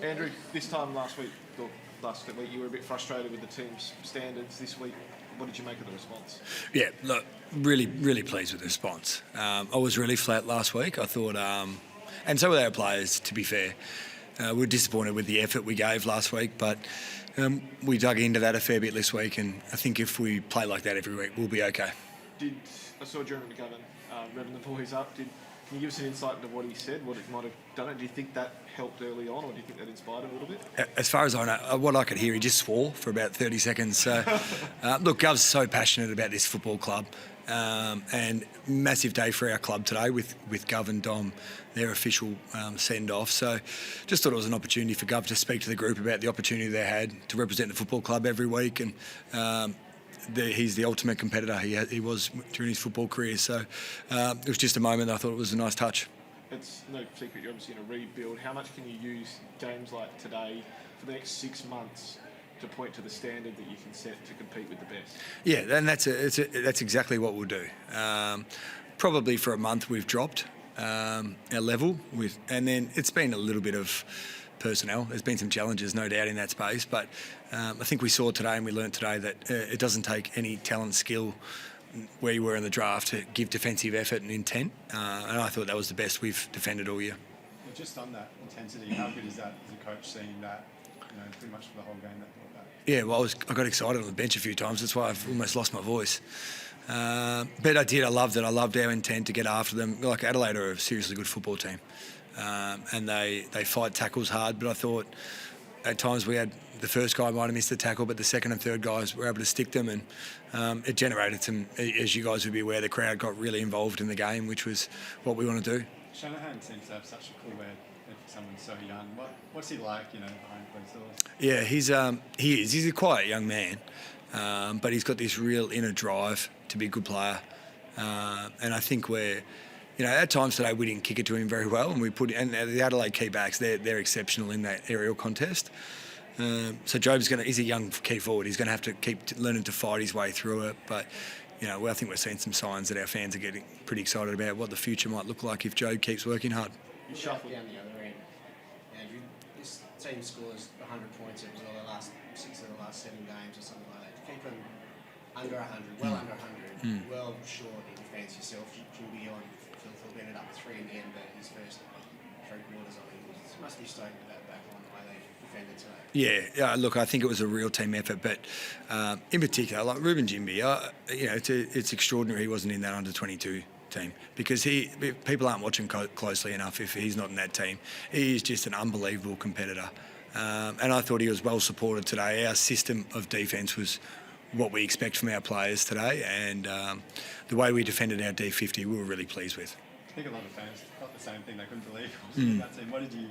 Andrew, this time last week you were a bit frustrated with the team's standards. This week, what did you make of the response? Yeah, look, really pleased with the response. I was really flat last week. I thought, and so were our players, to be fair. We were disappointed with the effort we gave last week, but we dug into that a fair bit this week, and I think if we play like that every week, we'll be okay. I saw Jeremy McGovern revving the boys up. Can you give us an insight into what he said, what it might have done it? Do you think that helped early on, or do you think that inspired him a little bit? As far as I know, what I could hear, he just swore for about 30 seconds. So, look, Gov's so passionate about this football club, and massive day for our club today with Gov and Dom, their official send-off. So just thought it was an opportunity for Gov to speak to the group about the opportunity they had to represent the football club every week, and he's the ultimate competitor. He was during his football career. So it was just a moment. I thought it was a nice touch. It's no secret you're obviously in a rebuild. How much can you use games like today for the next 6 months to point to the standard that you can set to compete with the best? Yeah, and that's exactly what we'll do. Probably for a month we've dropped our level and then it's been a little bit of personnel. There's been some challenges, no doubt, in that space, but I think we saw today and we learnt today that it doesn't take any talent, skill, where you were in the draft to give defensive effort and intent, and I thought that was the best we've defended all year. Well, just on that intensity, how good is that as a coach, seeing that, pretty much for the whole game that thought that? Yeah, well, I got excited on the bench a few times. That's why I've almost lost my voice. But I did. I loved it. I loved our intent to get after them. Like, Adelaide are a seriously good football team, and they fight tackles hard. But I thought at times we had the first guy might have missed the tackle, but the second and third guys were able to stick them, and it generated some. As you guys would be aware, the crowd got really involved in the game, which was what we want to do. Shanahan seems to have such a cool way for someone so young. What's he like, behind closed doors? Yeah, he is. He's a quiet young man, but he's got this real inner drive to be a good player, and I think at times today we didn't kick it to him very well, and and the Adelaide key backs, they're exceptional in that aerial contest. So he's a young key forward. He's going to have to keep learning to fight his way through it. But, I think we're seeing some signs that our fans are getting pretty excited about what the future might look like if Jobe keeps working hard. You shuffle down the other end, Andrew. This team scores 100 points every the last 6 of the last 7 games or something like that. To keep them under 100, under 100, well short in defence yourself. Should be on. Phil ended up with 3 in the end, but his first 3 quarters, must be stoked with that back line the way they defended today. Yeah, look, I think it was a real team effort, but in particular, like Ruben Jimby, it's extraordinary he wasn't in that under-22 team, because people aren't watching closely enough if he's not in that team. He is just an unbelievable competitor, and I thought he was well supported today. Our system of defence was what we expect from our players today, and the way we defended our D50 we were really pleased with. I think a lot of fans got the same thing. They couldn't believe that team. What did you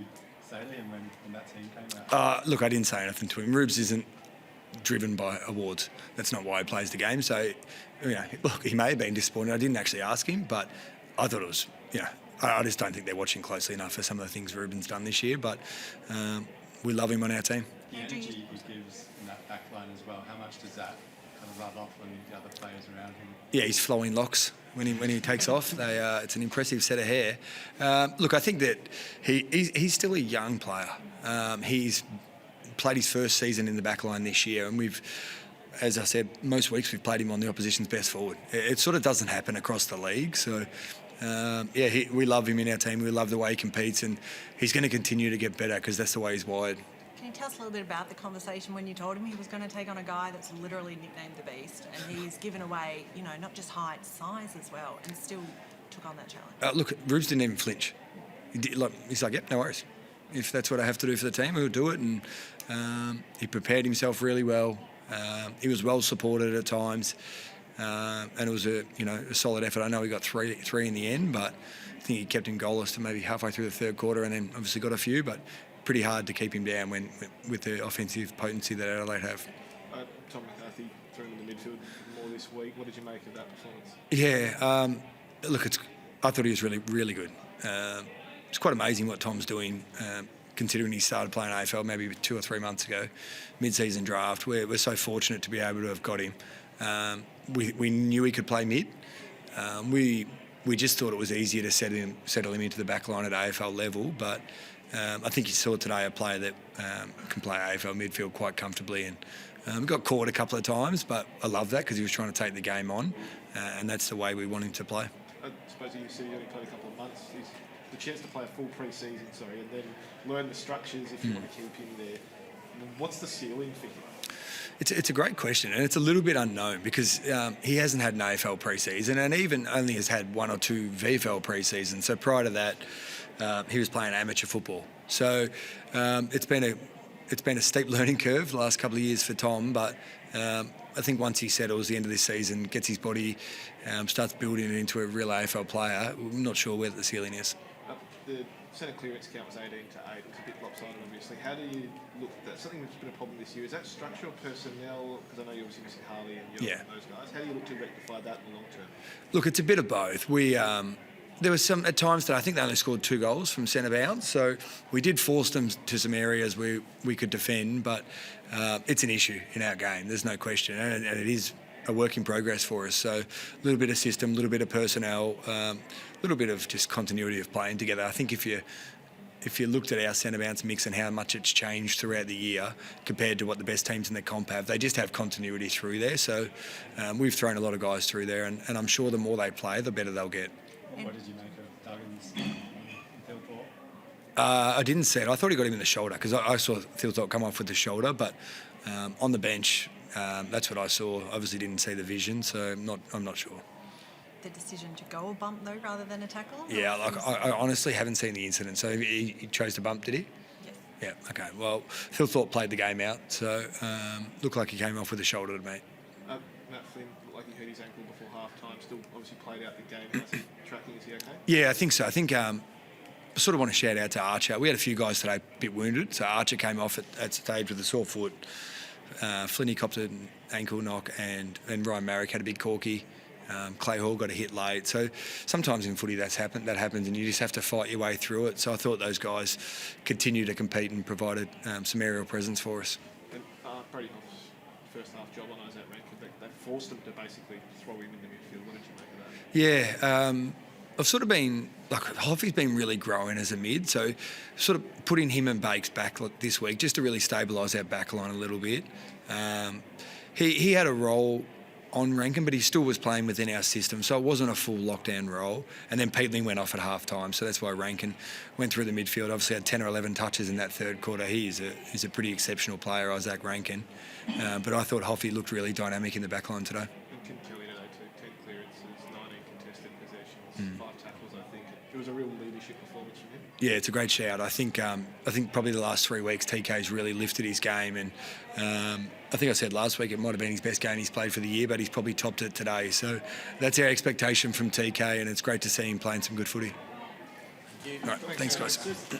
say to him when that team came out? Look, I didn't say anything to him. Rubes isn't driven by awards. That's not why he plays the game. So, look, he may have been disappointed. I didn't actually ask him, but I thought it was, I just don't think they're watching closely enough for some of the things Ruben's done this year, but we love him on our team. The energy he gives in that back line as well, how much does that kind of rub off on the other players around him? Yeah, he's flowing locks when he takes off. It's an impressive set of hair. Look, I think that he's still a young player. He's played his first season in the back line this year, and as I said, most weeks we've played him on the opposition's best forward. It sort of doesn't happen across the league. So, we love him in our team. We love the way he competes, and he's going to continue to get better because that's the way he's wired. Can you tell us a little bit about the conversation when you told him he was going to take on a guy that's literally nicknamed the Beast, and he's given away, not just height, size as well, and still took on that challenge? Look, Rubes didn't even flinch. He's like, yep, no worries. If that's what I have to do for the team, we'll do it. And he prepared himself really well. He was well supported at times, and it was a solid effort. I know he got three in the end, but I think he kept him goalless to maybe halfway through the third quarter, and then obviously got a few, but pretty hard to keep him down with the offensive potency that Adelaide have. Tom McCarthy threw him in the midfield more this week. What did you make of that performance? Yeah, look, I thought he was really, really good. It's quite amazing what Tom's doing, considering he started playing AFL maybe 2 or 3 months ago, mid-season draft. We're so fortunate to be able to have got him. We knew he could play mid. We just thought it was easier to settle him into the back line at AFL level, but I think you saw today a player that can play AFL midfield quite comfortably, and got caught a couple of times, but I love that because he was trying to take the game on, and that's the way we want him to play. I suppose you said he only played a couple of months. He's the chance to play a full pre-season, and then learn the structures if you want to keep him there. What's the ceiling for him? It's a great question, and it's a little bit unknown because he hasn't had an AFL pre-season, and even only has had 1 or 2 VFL pre-seasons. So prior to that, he was playing amateur football. So it's been a steep learning curve the last couple of years for Tom, but I think once he settles the end of this season, gets his body, starts building it into a real AFL player, I'm not sure where the ceiling is. The centre clearance count was 18 to 8. It was a bit lopsided, obviously. How do you look at that? Something that's been a problem this year. Is that structural personnel? Because I know you're obviously missing Harley and Young and those guys. How do you look to rectify that in the long term? Look, it's a bit of both. There was some at times that I think they only scored 2 goals from centre bounce, so we did force them to some areas where we could defend, but it's an issue in our game. There's no question, and it is a work in progress for us. So a little bit of system, a little bit of personnel, a little bit of just continuity of playing together. I think if you looked at our centre bounce mix and how much it's changed throughout the year compared to what the best teams in the comp have, they just have continuity through there. So we've thrown a lot of guys through there, and I'm sure the more they play, the better they'll get. What did you make of Duggan's Thilthorpe? I didn't see it. I thought he got him in the shoulder because I saw Thilthorpe come off with the shoulder, but on the bench, that's what I saw. Obviously didn't see the vision, so I'm not sure. The decision to go a bump though rather than a tackle? Yeah, I honestly haven't seen the incident. So he chose to bump, did he? Yes. Yeah, okay. Well, Thilthorpe played the game out, so looked like he came off with a shoulder to me. Matt Flynn looked like he hurt his ankle before half-time. Still obviously played out the game. How's he tracking? Is he okay? Yeah, I think so. I think I sort of want to shout out to Archer. We had a few guys today a bit wounded, so Archer came off at stage with a sore foot. Flinny copped an ankle knock, and Ryan Marrick had a big corky. Clay Hall got a hit late. So sometimes in footy that happens, and you just have to fight your way through it. So I thought those guys continued to compete and provided some aerial presence for us. And Brady Hoff's first half job on Isaac Rankin, they forced him to basically throw him in the midfield. What did you make of that? Yeah, I've sort of been, like, Hoffy's been really growing as a mid, so sort of putting him and Bakes back this week just to really stabilise our back line a little bit. He had a role on Rankin, but he still was playing within our system, so it wasn't a full lockdown role. And then Peatling went off at half-time, so that's why Rankin went through the midfield. Obviously had 10 or 11 touches in that third quarter. He's a pretty exceptional player, Isaac Rankin. But I thought Hoffy looked really dynamic in the back line today. And Kim Kelly today too, 10 clearances, 19 contested possessions, 5 tackles, I think. It was a real leadership performance from him. Yeah, it's a great shout. I think probably the last 3 weeks TK's really lifted his game, and I think I said last week it might have been his best game he's played for the year, but he's probably topped it today. So that's our expectation from TK, and it's great to see him playing some good footy. All right, thanks guys.